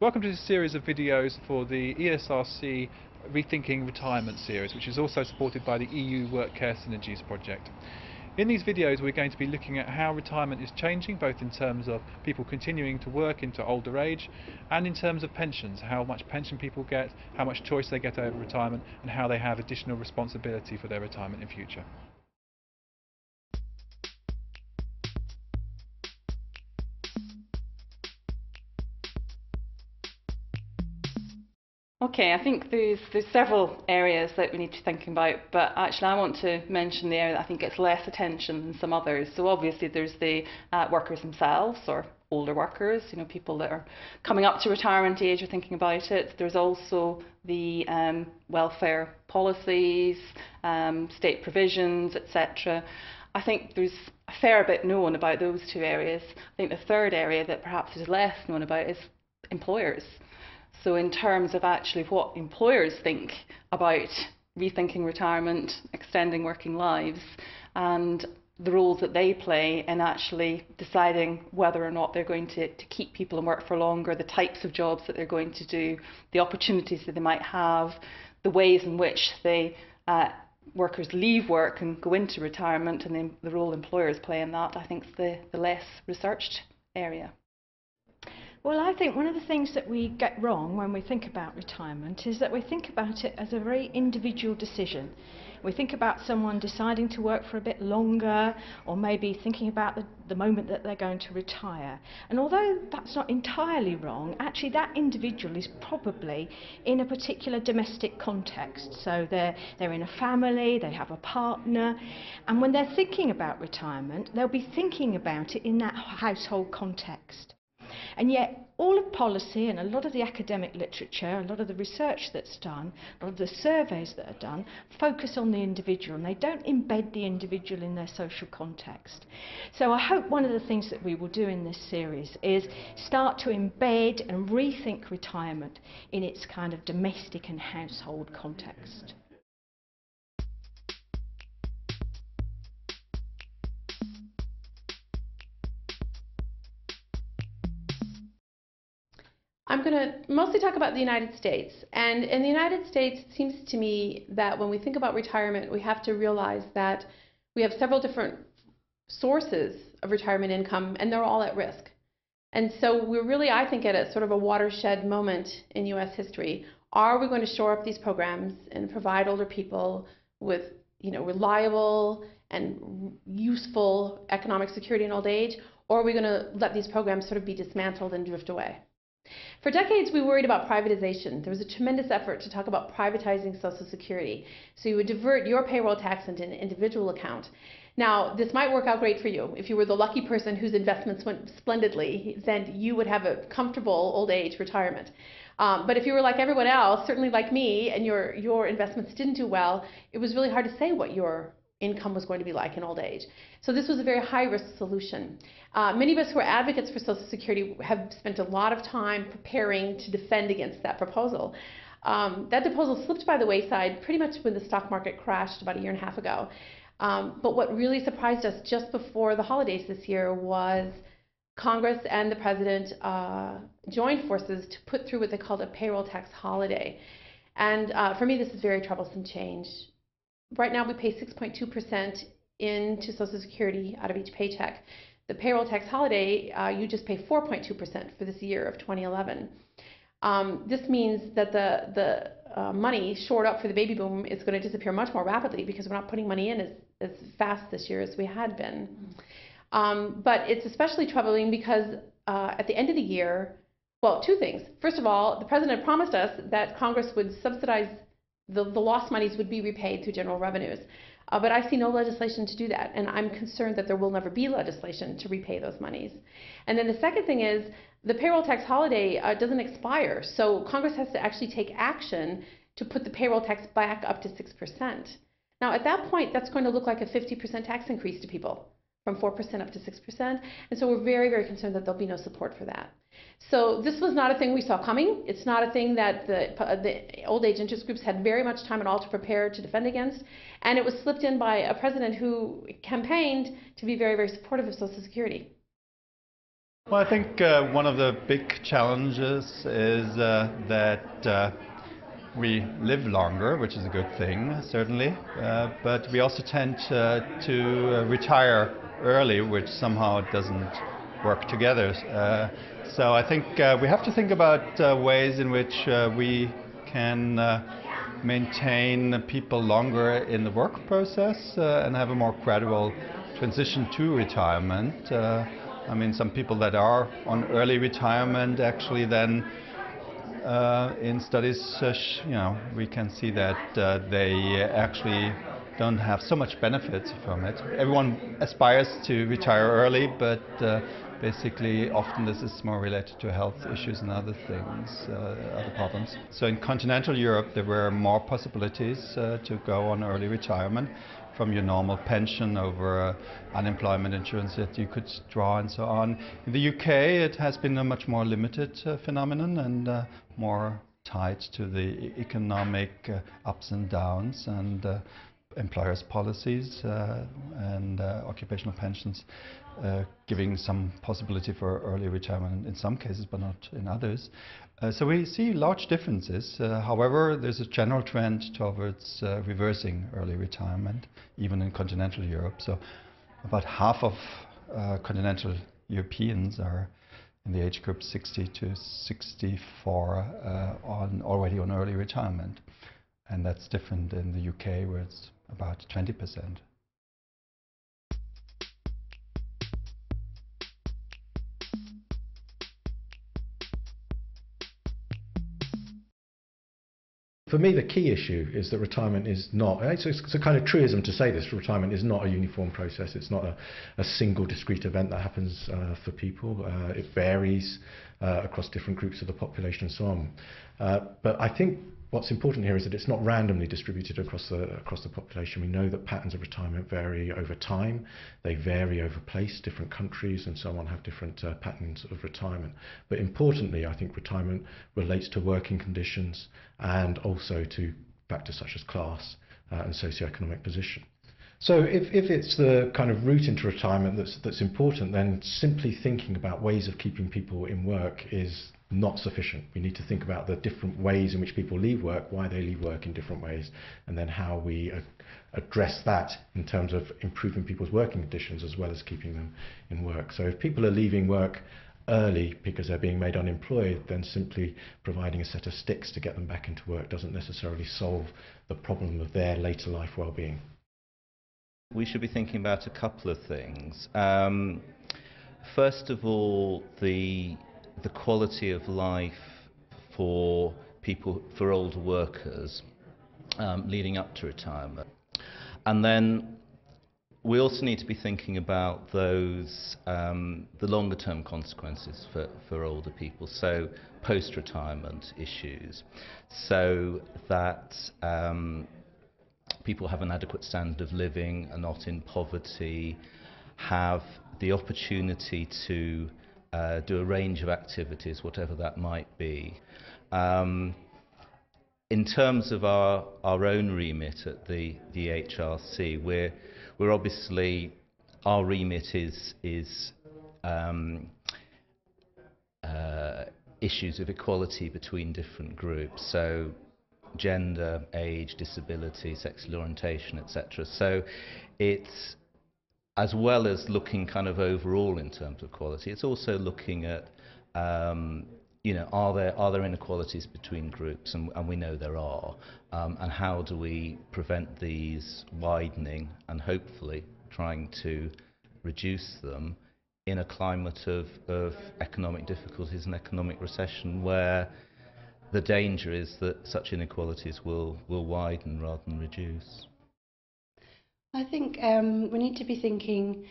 Welcome to this series of videos for the ESRC Rethinking Retirement series, which is also supported by the EU Work Care Synergies project. In these videos we're going to be looking at how retirement is changing, both in terms of people continuing to work into older age and in terms of pensions, how much pension people get, how much choice they get over retirement, and how they have additional responsibility for their retirement in future. Okay, I think there's several areas that we need to think about, but actually I want to mention the area that I think gets less attention than some others. So obviously there's the workers themselves, or older workers, people that are coming up to retirement age or thinking about it. There's also the welfare policies, state provisions, etc. I think there's a fair bit known about those two areas. I think the third area that perhaps is less known about is employers. So in terms of actually what employers think about rethinking retirement, extending working lives, and the roles that they play in actually deciding whether or not they're going to keep people and work for longer, the types of jobs that they're going to do, the opportunities that they might have, the ways in which workers leave work and go into retirement, and the role employers play in that, I think is the less researched area. Well, I think one of the things that we get wrong when we think about retirement is that we think about it as a very individual decision. We think about someone deciding to work for a bit longer, or maybe thinking about the moment that they're going to retire. And although that's not entirely wrong, actually that individual is probably in a particular domestic context. So they're in a family, they have a partner, and when they're thinking about retirement, they'll be thinking about it in that household context. And yet all of policy and a lot of the academic literature, a lot of the research that's done, a lot of the surveys that are done, focus on the individual, and they don't embed the individual in their social context. So I hope one of the things that we will do in this series is start to embed and rethink retirement in its kind of domestic and household context. I'm going to mostly talk about the United States. And in the United States, it seems to me that when we think about retirement, we have to realize that we have several different sources of retirement income, and they're all at risk. And so we're really, I think, at a sort of a watershed moment in U.S. history. Are we going to shore up these programs and provide older people with reliable and useful economic security in old age, or are we going to let these programs sort of be dismantled and drift away? For decades, we worried about privatization. There was a tremendous effort to talk about privatizing Social Security. So you would divert your payroll tax into an individual account. Now, this might work out great for you. If you were the lucky person whose investments went splendidly, then you would have a comfortable old age retirement. But if you were like everyone else, certainly like me, and your investments didn't do well, it was really hard to say what your income was going to be like in old age. So this was a very high-risk solution. Many of us who are advocates for Social Security have spent a lot of time preparing to defend against that proposal. That proposal slipped by the wayside pretty much when the stock market crashed about a year and a half ago. But what really surprised us just before the holidays this year was Congress and the President joined forces to put through what they called a payroll tax holiday. And for me, this is very troublesome change. Right now, we pay 6.2% into Social Security out of each paycheck. The payroll tax holiday, you just pay 4.2% for this year of 2011. This means that the money shored up for the baby boom is going to disappear much more rapidly because we're not putting money in as fast this year as we had been. But it's especially troubling because at the end of the year, well, two things. First of all, the President promised us that Congress would subsidize the lost monies would be repaid through general revenues. But I see no legislation to do that, and I'm concerned that there will never be legislation to repay those monies. And then the second thing is the payroll tax holiday doesn't expire, so Congress has to actually take action to put the payroll tax back up to 6%. Now at that point, that's going to look like a 50% tax increase to people, from 4% up to 6%, and so we're very, very concerned that there'll be no support for that. So this was not a thing we saw coming. It's not a thing that the old age interest groups had very much time at all to prepare to defend against, and it was slipped in by a president who campaigned to be very, very supportive of Social Security. Well, I think one of the big challenges is that we live longer, which is a good thing, certainly, but we also tend to retire early, which somehow doesn't work together. So I think we have to think about ways in which we can maintain people longer in the work process and have a more gradual transition to retirement. I mean, some people that are on early retirement actually then in studies, we can see that they actually don't have so much benefits from it. Everyone aspires to retire early, but basically often this is more related to health issues and other things, other problems. So in continental Europe there were more possibilities to go on early retirement, from your normal pension over unemployment insurance that you could draw and so on. In the UK it has been a much more limited phenomenon and more tied to the economic ups and downs and employers' policies and occupational pensions, giving some possibility for early retirement in some cases but not in others. So we see large differences. However, there's a general trend towards reversing early retirement, even in continental Europe. So about half of continental Europeans are in the age group 60 to 64 already on early retirement. And that's different in the UK, where it's about 20%. For me, the key issue is that retirement is not, it's a kind of truism to say this, retirement is not a uniform process. It's not a single discrete event that happens for people. It varies across different groups of the population and so on. But I think what's important here is that it's not randomly distributed across the population. We know that patterns of retirement vary over time. They vary over place. Different countries and so on have different patterns of retirement. But importantly, I think retirement relates to working conditions and also to factors such as class and socioeconomic position. So if it's the kind of route into retirement that's important, then simply thinking about ways of keeping people in work is not sufficient. We need to think about the different ways in which people leave work, why they leave work in different ways, and then how we address that in terms of improving people's working conditions as well as keeping them in work. So if people are leaving work early because they're being made unemployed, then simply providing a set of sticks to get them back into work doesn't necessarily solve the problem of their later life well-being. We should be thinking about a couple of things. First of all, the quality of life for people, for older workers, leading up to retirement. And then we also need to be thinking about those, the longer term consequences for older people, so post-retirement issues, so that people have an adequate standard of living, are not in poverty, have the opportunity to do a range of activities, whatever that might be. In terms of our own remit at the ESRC, we're obviously, our remit is issues of equality between different groups, so gender, age, disability, sexual orientation, etc. So it's, as well as looking kind of overall in terms of quality, it's also looking at, are there inequalities between groups, and we know there are, and how do we prevent these widening and hopefully trying to reduce them in a climate of economic difficulties and economic recession, where the danger is that such inequalities will widen rather than reduce. I think we need to be thinking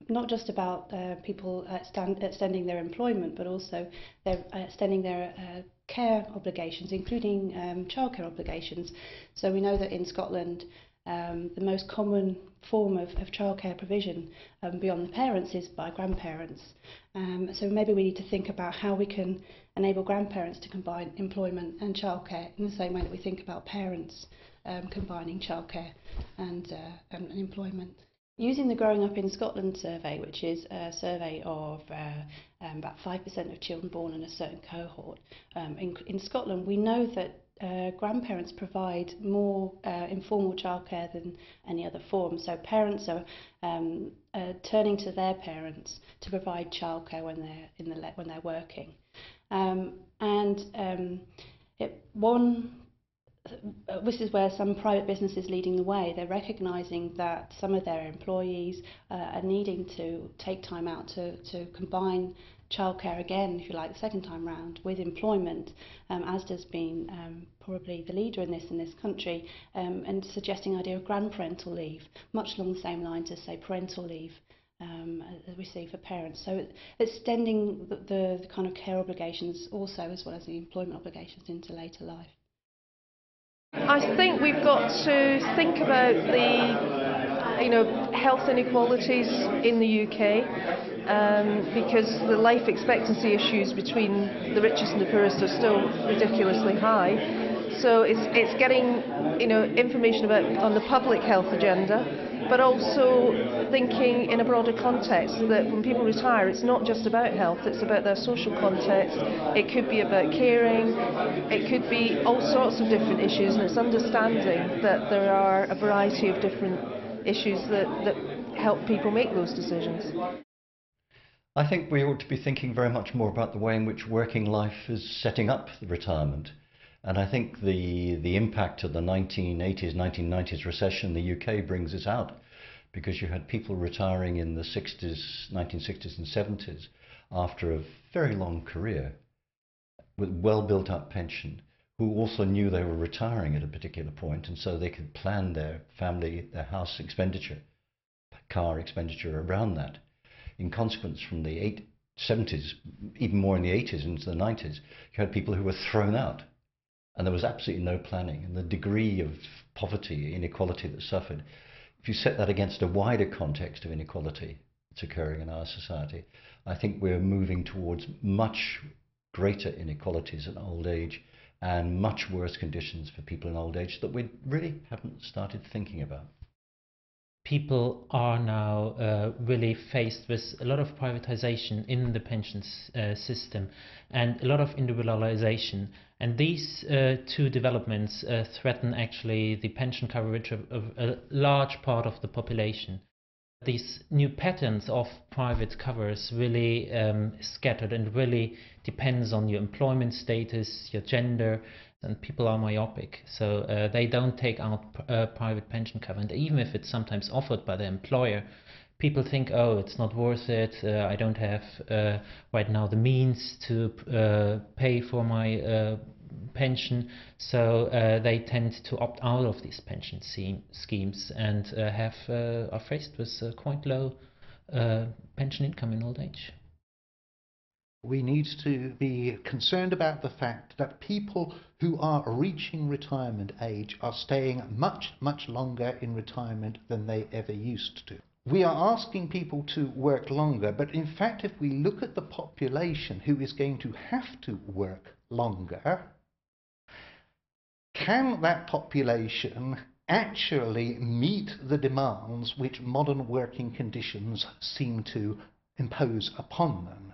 not just about people extending their employment, but also extending their care obligations, including childcare obligations. So we know that in Scotland, the most common form of childcare provision beyond the parents is by grandparents. So maybe we need to think about how we can enable grandparents to combine employment and childcare in the same way that we think about parents combining childcare and employment. using the Growing Up in Scotland survey, which is a survey of about 5% of children born in a certain cohort. In Scotland, we know that grandparents provide more informal childcare than any other form. So parents are turning to their parents to provide childcare when they're working. This is where some private business is leading the way. They're recognising that some of their employees are needing to take time out to combine childcare again, if you like, the second time round with employment. Asda's been probably the leader in this country, and suggesting the idea of grandparental leave, much along the same lines as, say, parental leave as we see for parents. So extending the kind of care obligations also, as well as the employment obligations, into later life. I think we've got to think about the health inequalities in the UK. Because the life expectancy issues between the richest and the poorest are still ridiculously high. So it's getting information on the public health agenda, but also thinking in a broader context that when people retire, it's not just about health, it's about their social context. It could be about caring, it could be all sorts of different issues, and it's understanding that there are a variety of different issues that help people make those decisions. I think we ought to be thinking very much more about the way in which working life is setting up the retirement. And I think the impact of the 1980s, 1990s recession in the UK brings this out, because you had people retiring in the 1960s and 70s after a very long career with well built up pension, who also knew they were retiring at a particular point, and so they could plan their family, their house expenditure, car expenditure around that. In consequence, from the 70s, even more in the 80s into the 90s, you had people who were thrown out, and there was absolutely no planning, and the degree of poverty, inequality that suffered. If you set that against a wider context of inequality that's occurring in our society, I think we're moving towards much greater inequalities in old age and much worse conditions for people in old age that we really haven't started thinking about. People are now really faced with a lot of privatization in the pensions system and a lot of individualization. And these two developments threaten actually the pension coverage of a large part of the population. These new patterns of private covers really scattered and really depends on your employment status, your gender, and people are myopic, so they don't take out private pension cover. And even if it's sometimes offered by the employer, people think, oh, it's not worth it, I don't have right now the means to pay for my pension, so they tend to opt out of these pension schemes and are faced with quite low pension income in old age. We need to be concerned about the fact that people who are reaching retirement age are staying much, much longer in retirement than they ever used to. We are asking people to work longer, but in fact, if we look at the population who is going to have to work longer, can that population actually meet the demands which modern working conditions seem to impose upon them?